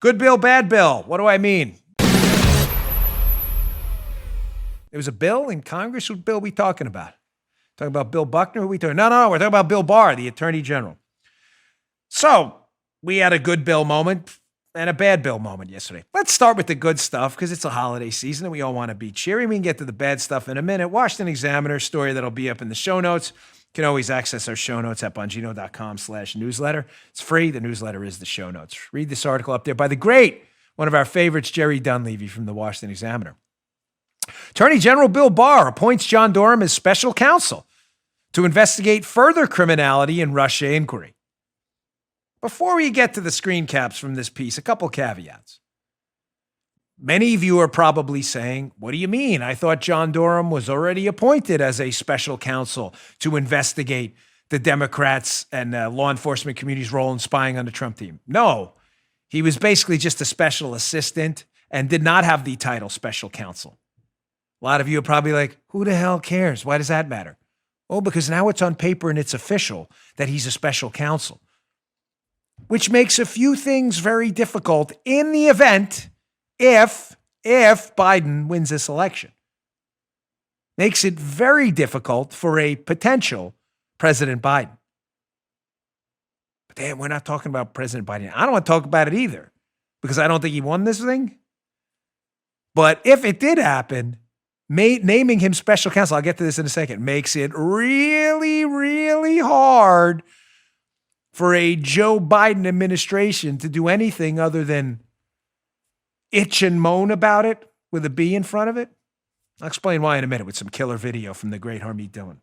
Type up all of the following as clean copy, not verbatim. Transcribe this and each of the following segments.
Good bill, bad bill. What do I mean? There was a bill in Congress. What bill are we talking about? Talking about Bill Buckner? Who are we talking? No. We're talking about Bill Barr, the Attorney General. So we had a good bill moment and a bad bill moment yesterday. Let's start with the good stuff because it's a holiday season and we all want to be cheery. We can get to the bad stuff in a minute. Washington Examiner story that'll be up in the show notes. You can always access our show notes at bongino.com/newsletter. It's free. The newsletter is the show notes. Read this article up there by the great, one of our favorites, Jerry Dunleavy from the Washington Examiner. Attorney General Bill Barr appoints John Durham as special counsel to investigate further criminality in Russia inquiry. Before we get to the screen caps from this piece, a couple caveats. Many of you are probably saying, what do you mean? I thought John Durham was already appointed as a special counsel to investigate the Democrats and law enforcement community's role in spying on the Trump team. No, he was basically just a special assistant and did not have the title special counsel. A lot of you are probably like, who the hell cares? Why does that matter? Oh, because now it's on paper and it's official that he's a special counsel, which makes a few things very difficult in the event if Biden wins this election. Makes it very difficult for a potential President Biden. But damn, we're not talking about President Biden. I don't want to talk about it either because I don't think he won this thing. But if it did happen, naming him special counsel, I'll get to this in a second, makes it really, really hard for a Joe Biden administration to do anything other than itch and moan about it with a B in front of it. I'll explain why in a minute with some killer video from the great Harmeet Dillon.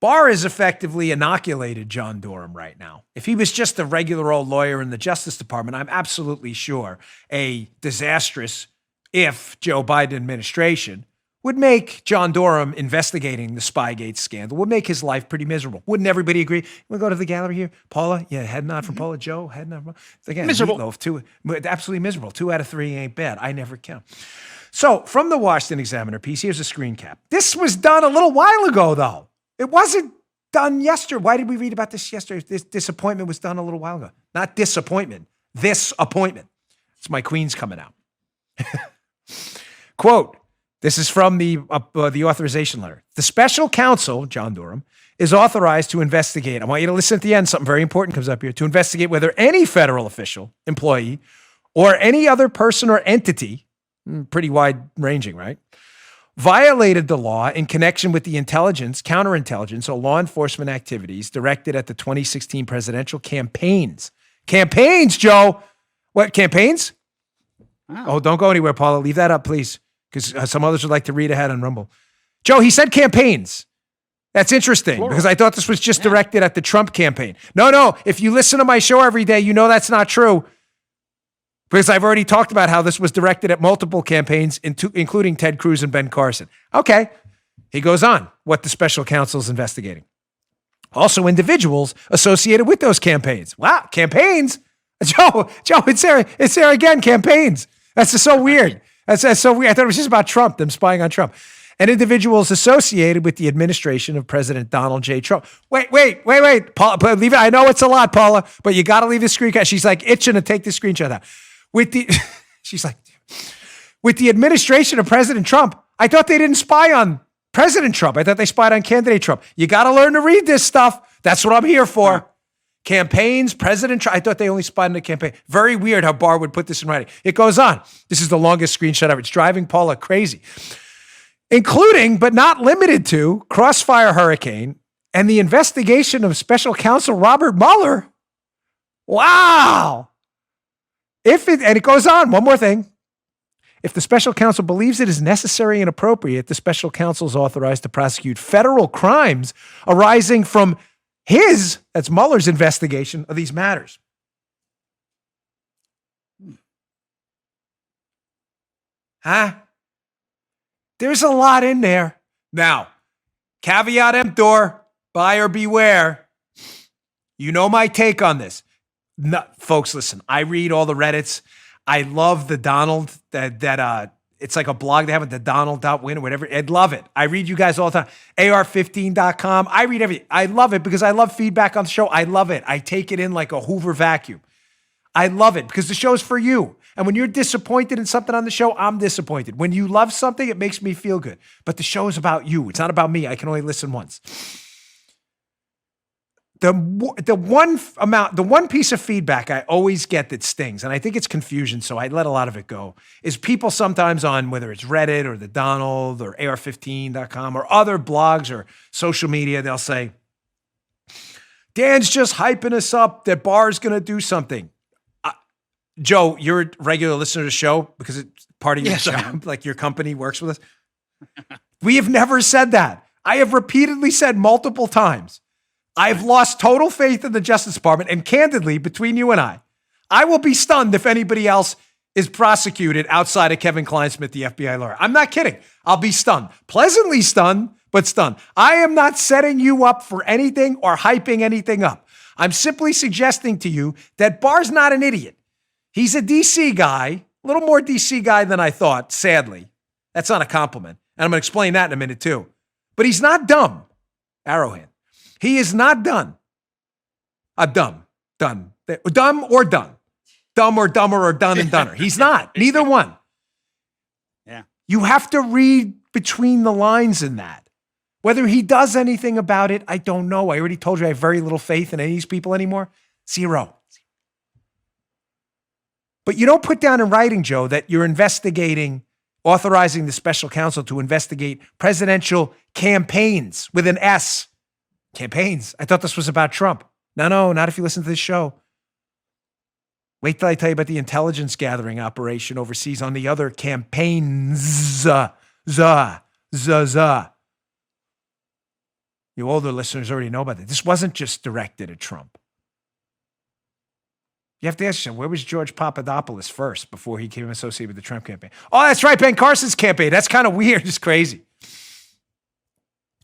Barr has effectively inoculated John Durham right now. If he was just a regular old lawyer in the Justice Department, I'm absolutely sure a disastrous Joe Biden administration would make John Durham investigating the Spygate scandal, would make his life pretty miserable. Wouldn't everybody agree? We'll go to the gallery here. Paula, yeah, head nod from Paula. Joe, head nod from again, miserable. Meatloaf, absolutely miserable. 2 out of 3 ain't bad. I never count. So from the Washington Examiner piece, here's a screen cap. This was done a little while ago, though. It wasn't done yesterday. Why did we read about this yesterday? This disappointment was done a little while ago. Not disappointment. This appointment. It's my queen's coming out. Quote, this is from the authorization letter. The special counsel, John Durham, is authorized to investigate. I want you to listen at the end. Something very important comes up here. To investigate whether any federal official, employee, or any other person or entity, pretty wide ranging, right, violated the law in connection with the intelligence, counterintelligence, or law enforcement activities directed at the 2016 presidential campaigns. Campaigns, Joe. What, campaigns? Wow. Oh, don't go anywhere, Paula. Leave that up, please, because some others would like to read ahead on Rumble. Joe, he said campaigns. That's interesting because I thought this was just directed at the Trump campaign. No. If you listen to my show every day, you know that's not true because I've already talked about how this was directed at multiple campaigns, including Ted Cruz and Ben Carson. Okay. He goes on what the special counsel is investigating. Also, individuals associated with those campaigns. Wow, campaigns? Joe, it's there again, campaigns. That's just so weird. That's so weird. I thought it was just about Trump, them spying on Trump. And individuals associated with the administration of President Donald J. Trump. Wait. Paula, leave it. I know it's a lot, Paula, but you got to leave the screenshot. She's like itching to take the screenshot out. She's like, with the administration of President Trump, I thought they didn't spy on President Trump. I thought they spied on candidate Trump. You got to learn to read this stuff. That's what I'm here for. Campaigns, President Trump. I thought they only spied on the campaign. Very weird how Barr would put this in writing. It goes on. This is the longest screenshot ever. It's driving Paula crazy. Including, but not limited to, Crossfire Hurricane and the investigation of special counsel Robert Mueller. Wow. And it goes on, one more thing. If the special counsel believes it is necessary and appropriate, the special counsel is authorized to prosecute federal crimes arising from that's Mueller's investigation of these matters. Huh? There's a lot in there. Now, caveat emptor, buyer beware. You know my take on this. No, folks, listen, I read all the Reddits. I love the Donald, it's like a blog they have at the Donald.win or whatever. I'd love it. I read you guys all the time. AR15.com. I read everything. I love it because I love feedback on the show. I love it. I take it in like a Hoover vacuum. I love it because the show's for you. And when you're disappointed in something on the show, I'm disappointed. When you love something, it makes me feel good. But the show is about you. It's not about me. I can only listen once. The one piece of feedback I always get that stings, and I think it's confusion, so I let a lot of it go, is people sometimes on whether it's Reddit or the Donald or AR15.com or other blogs or social media, they'll say, Dan's just hyping us up that Barr's going to do something. Joe, you're a regular listener to the show because it's part of your job, like your company works with us. We have never said that. I have repeatedly said multiple times, I've lost total faith in the Justice Department, and candidly, between you and I will be stunned if anybody else is prosecuted outside of Kevin Kleinsmith, the FBI lawyer. I'm not kidding. I'll be stunned. Pleasantly stunned, but stunned. I am not setting you up for anything or hyping anything up. I'm simply suggesting to you that Barr's not an idiot. He's a DC guy, a little more DC guy than I thought, sadly. That's not a compliment. And I'm going to explain that in a minute too. But he's not dumb, Arrowhead. He is not done. Dumb or done. Dumb or dumber or done and dunner. He's not. Neither one. Yeah. You have to read between the lines in that. Whether he does anything about it, I don't know. I already told you I have very little faith in any of these people anymore. Zero. But you don't put down in writing, Joe, that you're authorizing the special counsel to investigate presidential campaigns with an S. Campaigns. I thought this was about Trump. No, not if you listen to this show. Wait till I tell you about the intelligence gathering operation overseas on the other campaigns. You older listeners already know about that. This wasn't just directed at Trump. You have to ask yourself, where was George Papadopoulos first before he became associated with the Trump campaign? Oh, that's right, Ben Carson's campaign. That's kind of weird. It's crazy.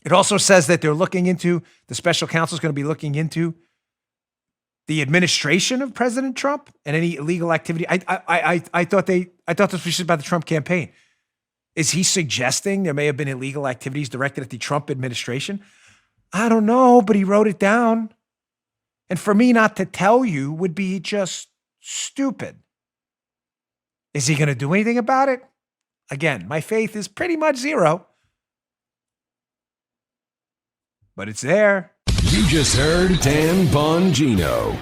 It also says that the special counsel is going to be looking into the administration of President Trump and any illegal activity. I thought this was just about the Trump campaign. Is he suggesting there may have been illegal activities directed at the Trump administration? I don't know, but he wrote it down. And for me not to tell you would be just stupid. Is he going to do anything about it? Again, my faith is pretty much zero. But it's there. You just heard Dan Bongino.